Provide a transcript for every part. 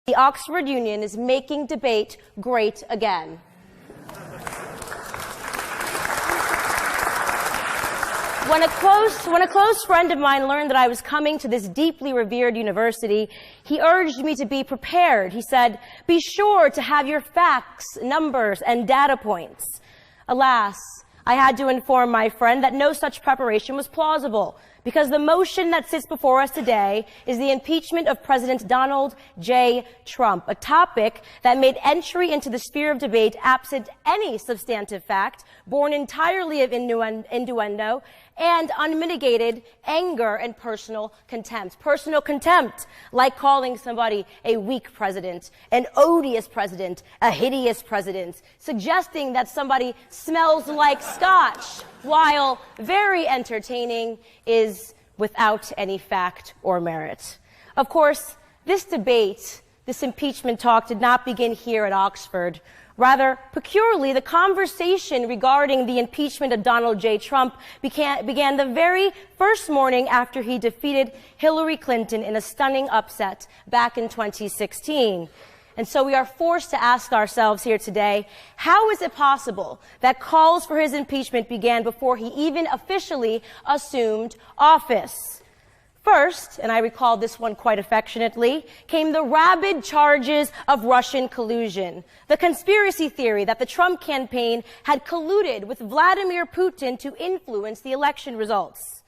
The Oxford Union is making debate great again. When a close friend of mine learned that I was coming to this deeply revered university, he urged me to be prepared. He said, "Be sure to have your facts, numbers, and data points." Alas, I had to inform my friend that no such preparation was plausible, because the motion that sits before us today is the impeachment of President Donald J. Trump, a topic that made entry into the sphere of debate absent any substantive fact, born entirely of innuendo, and unmitigated anger and personal contempt. Personal contempt, like calling somebody a weak president, an odious president, a hideous president, suggesting that somebody smells like scotch, while very entertaining, is without any fact or merit. Of course, this debate, this impeachment talk, did not begin here at Oxford. Rather, peculiarly, the conversation regarding the impeachment of Donald J. Trump began the very first morning after he defeated Hillary Clinton in a stunning upset back in 2016. And so we are forced to ask ourselves here today, how is it possible that calls for his impeachment began before he even officially assumed office? First, and I recall this one quite affectionately, came the rabid charges of Russian collusion. The conspiracy theory that the Trump campaign had colluded with Vladimir Putin to influence the election results.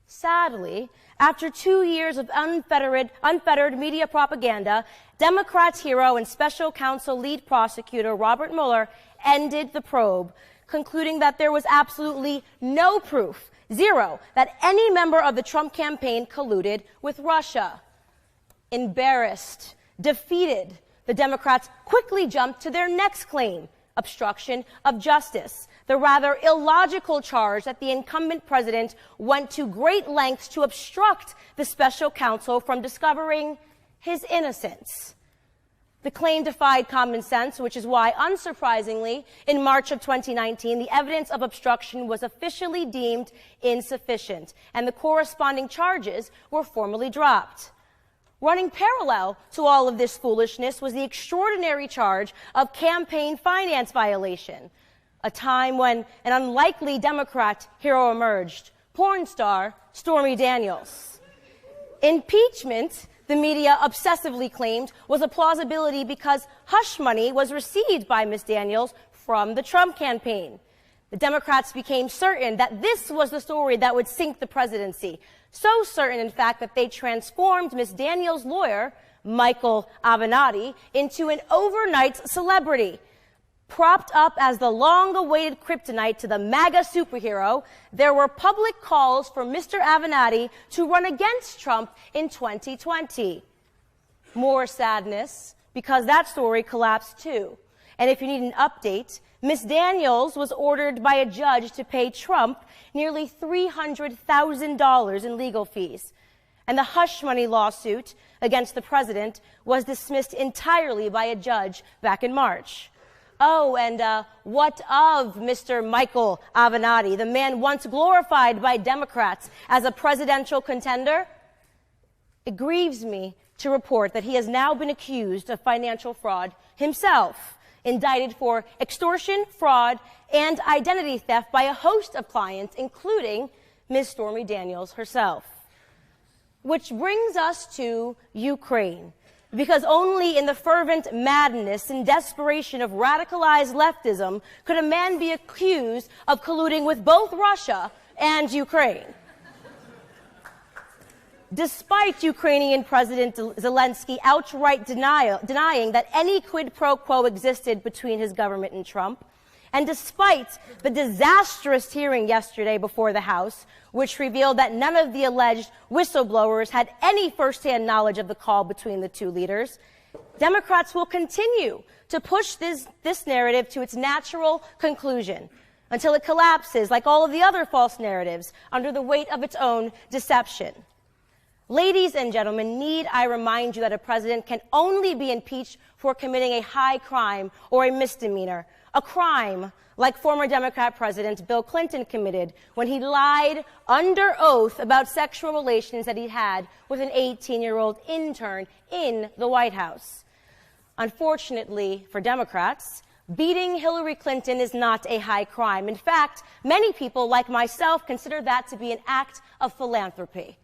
Sadly, after 2 years of unfettered media propaganda, Democrats' hero and special counsel lead prosecutor Robert Mueller ended the probe, concluding that there was absolutely no proof, zero, that any member of the Trump campaign colluded with Russia. Embarrassed, defeated, the Democrats quickly jumped to their next claim, obstruction of justice, the rather illogical charge that the incumbent president went to great lengths to obstruct the special counsel from discovering his innocence. The claim defied common sense, which is why, unsurprisingly, in March of 2019, the evidence of obstruction was officially deemed insufficient, and the corresponding charges were formally dropped. Running parallel to all of this foolishness was the extraordinary charge of campaign finance violation, a time when an unlikely Democrat hero emerged, porn star Stormy Daniels. Impeachment, the media obsessively claimed, was a plausibility because hush money was received by Ms. Daniels from the Trump campaign. The Democrats became certain that this was the story that would sink the presidency. So certain, in fact, that they transformed Ms. Daniels' lawyer, Michael Avenatti, into an overnight celebrity. Propped up as the long-awaited kryptonite to the MAGA superhero, there were public calls for Mr. Avenatti to run against Trump in 2020. More sadness, because that story collapsed too. And if you need an update, Ms. Daniels was ordered by a judge to pay Trump nearly $300,000 in legal fees. And the hush money lawsuit against the president was dismissed entirely by a judge back in March. Oh, and what of Mr. Michael Avenatti, the man once glorified by Democrats as a presidential contender? It grieves me to report that he has now been accused of financial fraud himself, indicted for extortion, fraud, and identity theft by a host of clients, including Ms. Stormy Daniels herself. Which brings us to Ukraine. Because only in the fervent madness and desperation of radicalized leftism could a man be accused of colluding with both Russia and Ukraine. Despite Ukrainian President Zelensky outright denying that any quid pro quo existed between his government and Trump, and despite the disastrous hearing yesterday before the House, which revealed that none of the alleged whistleblowers had any firsthand knowledge of the call between the two leaders, Democrats will continue to push this narrative to its natural conclusion until it collapses, like all of the other false narratives, under the weight of its own deception. Ladies and gentlemen, need I remind you that a president can only be impeached for committing a high crime or a misdemeanor, a crime like former Democrat President Bill Clinton committed when he lied under oath about sexual relations that he had with an 18-year-old intern in the White House. Unfortunately for Democrats, beating Hillary Clinton is not a high crime. In fact, many people, like myself, consider that to be an act of philanthropy.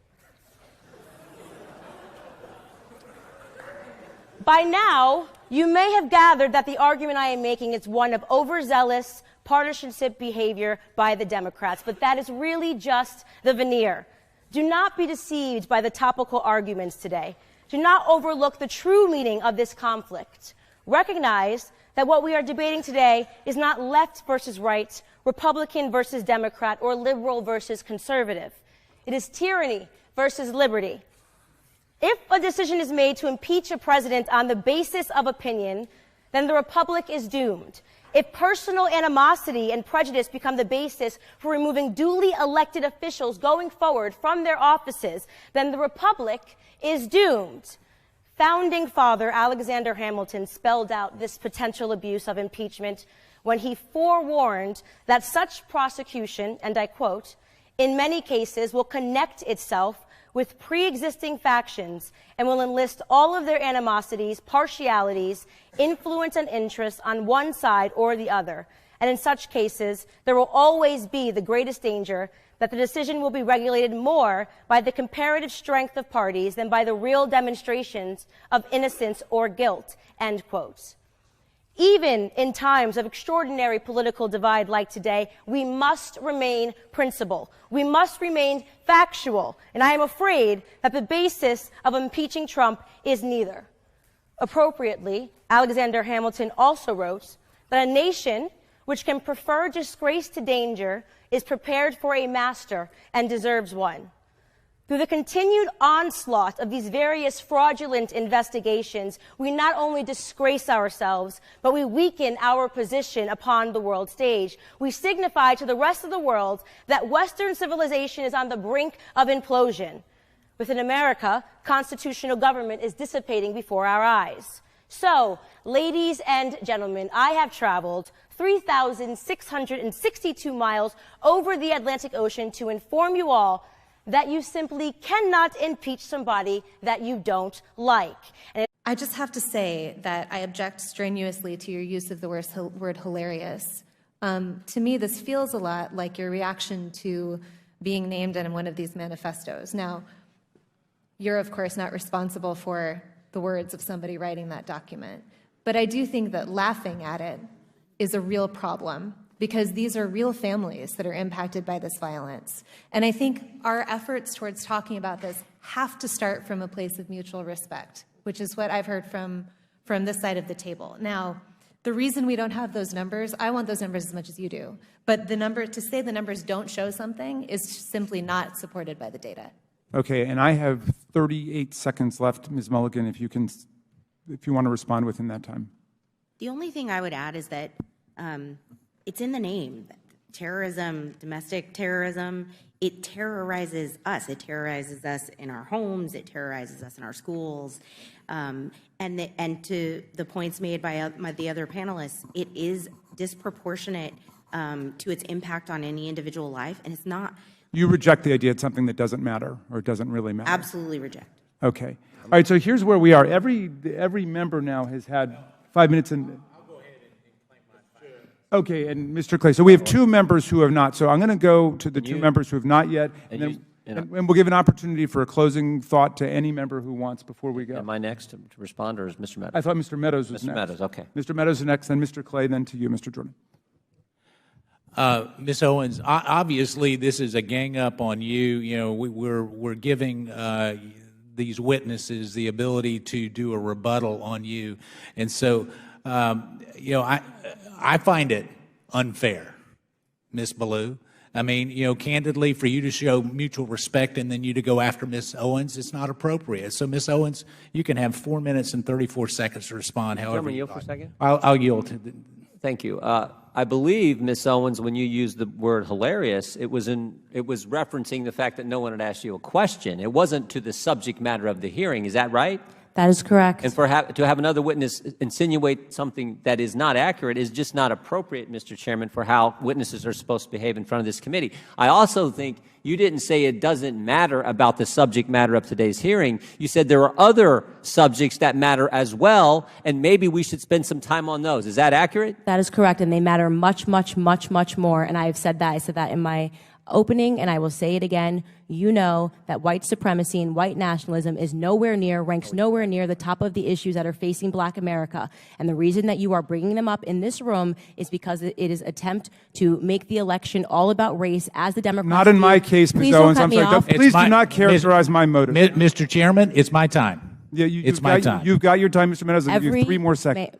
By now, you may have gathered that the argument I am making is one of overzealous partisanship behavior by the Democrats, but that is really just the veneer. Do not be deceived by the topical arguments today. Do not overlook the true meaning of this conflict. Recognize that what we are debating today is not left versus right, Republican versus Democrat, or liberal versus conservative. It is tyranny versus liberty. If a decision is made to impeach a president on the basis of opinion, then the republic is doomed. If personal animosity and prejudice become the basis for removing duly elected officials going forward from their offices, then the republic is doomed. Founding father Alexander Hamilton spelled out this potential abuse of impeachment when he forewarned that such prosecution, and I quote, in many cases will connect itself with pre-existing factions and will enlist all of their animosities, partialities, influence, and interests on one side or the other. And in such cases, there will always be the greatest danger that the decision will be regulated more by the comparative strength of parties than by the real demonstrations of innocence or guilt, end quote. Even in times of extraordinary political divide like today, we must remain principled. We must remain factual. And I am afraid that the basis of impeaching Trump is neither. Appropriately, Alexander Hamilton also wrote that a nation which can prefer disgrace to danger is prepared for a master and deserves one. Through the continued onslaught of these various fraudulent investigations, we not only disgrace ourselves, but we weaken our position upon the world stage. We signify to the rest of the world that Western civilization is on the brink of implosion. Within America, constitutional government is dissipating before our eyes. So, ladies and gentlemen, I have traveled 3,662 miles over the Atlantic Ocean to inform you all that you simply cannot impeach somebody that you don't like. I just have to say that I object strenuously to your use of the word hilarious. To me, this feels a lot like your reaction to being named in one of these manifestos. Now, you're, of course, not responsible for the words of somebody writing that document, but I do think that laughing at it is a real problem, because these are real families that are impacted by this violence. And I think our efforts towards talking about this have to start from a place of mutual respect, which is what I've heard from this side of the table. Now, the reason we don't have those numbers, I want those numbers as much as you do, but to say the numbers don't show something is simply not supported by the data. Okay, and I have 38 seconds left, Ms. Mulligan, if you want to respond within that time. The only thing I would add is that it's in the name. Terrorism, domestic terrorism, it terrorizes us. It terrorizes us in our homes. It terrorizes us in our schools. And to the points made by the other panelists, it is disproportionate to its impact on any individual life, and it's not. You reject the idea it's something that doesn't matter or doesn't really matter? Absolutely reject. Okay. All right, so here's where we are. Every member now has had 5 minutes and... Okay, and Mr. Clay, so we have two members who have not. So I'm going to go to the two members who have not yet, and we'll give an opportunity for a closing thought to any member who wants before we go. Am I next to respond, or is Mr. Meadows? I thought Mr. Meadows was next. Mr. Meadows, okay. Mr. Meadows is next, then Mr. Clay, then to you, Mr. Jordan. Ms. Owens, obviously this is a gang up on you. You know, we're giving these witnesses the ability to do a rebuttal on you, and so you know, I find it unfair, Ms. Ballou. I mean, you know, candidly, for you to show mutual respect and then you to go after Ms. Owens, it's not appropriate. So, Ms. Owens, you can have 4 minutes and 34 seconds to respond. However, yield for a second. I'll yield. Thank you. I believe, Ms. Owens, when you used the word hilarious, it was referencing the fact that no one had asked you a question. It wasn't to the subject matter of the hearing. Is that right? That is correct. And to have another witness insinuate something that is not accurate is just not appropriate, Mr. Chairman, for how witnesses are supposed to behave in front of this committee. I also think you didn't say it doesn't matter about the subject matter of today's hearing. You said there are other subjects that matter as well, and maybe we should spend some time on those. Is that accurate? That is correct, and they matter much, much, much, much more. And I have said that. I said that in my opening, and I will say it again. You know that white supremacy and white nationalism ranks nowhere near the top of the issues that are facing Black America. And the reason that you are bringing them up in this room is because it is attempt to make the election all about race, as the Democrats Not in my case, Ms. Owens. I'm sorry. Please do not characterize my motive. Mr. Chairman, it's my time. Yeah, it's my time. You've got your time, Mr. Menendez. I'll give you 3 more seconds.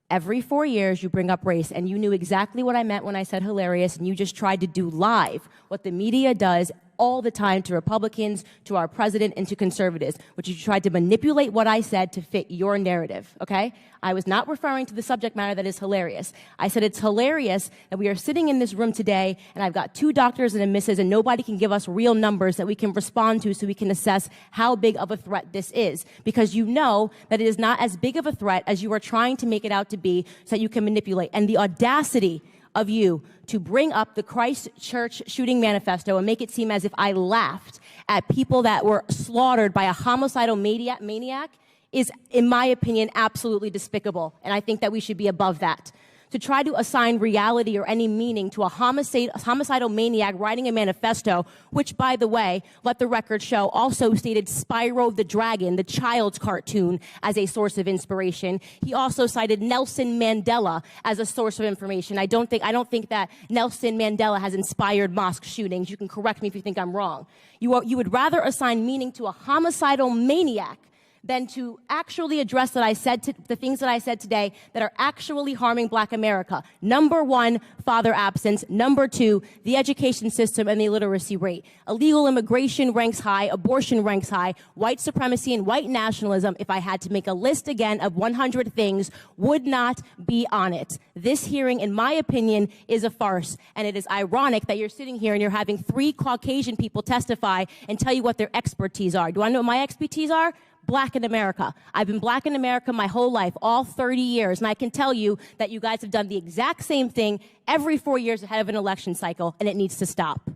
Every 4 years, you bring up race, and you knew exactly what I meant when I said hilarious, and you just tried to do live what the media does all the time to Republicans, to our president, and to conservatives, which you tried to manipulate what I said to fit your narrative, okay? I was not referring to the subject matter that is hilarious. I said it's hilarious that we are sitting in this room today, and I've got 2 doctors and a missus, and nobody can give us real numbers that we can respond to so we can assess how big of a threat this is. Because you know that it is not as big of a threat as you are trying to make it out to be, so that you can manipulate. And the audacity of you to bring up the Christchurch shooting manifesto and make it seem as if I laughed at people that were slaughtered by a homicidal maniac is, in my opinion, absolutely despicable. And I think that we should be above that. To try to assign reality or any meaning to a homicidal maniac writing a manifesto, which, by the way, let the record show, also stated Spyro the Dragon, the child's cartoon, as a source of inspiration. He also cited Nelson Mandela as a source of information. I don't think that Nelson Mandela has inspired mosque shootings. You can correct me if you think I'm wrong. You would rather assign meaning to a homicidal maniac than to actually address the things that I said today that are actually harming Black America. Number 1, father absence. Number 2, the education system and the illiteracy rate. Illegal immigration ranks high. Abortion ranks high. White supremacy and white nationalism, if I had to make a list again of 100 things, would not be on it. This hearing, in my opinion, is a farce. And it is ironic that you're sitting here and you're having 3 Caucasian people testify and tell you what their expertise are. Do I know what my expertise are? Black in America. I've been Black in America my whole life, all 30 years, and I can tell you that you guys have done the exact same thing every 4 years ahead of an election cycle, and it needs to stop.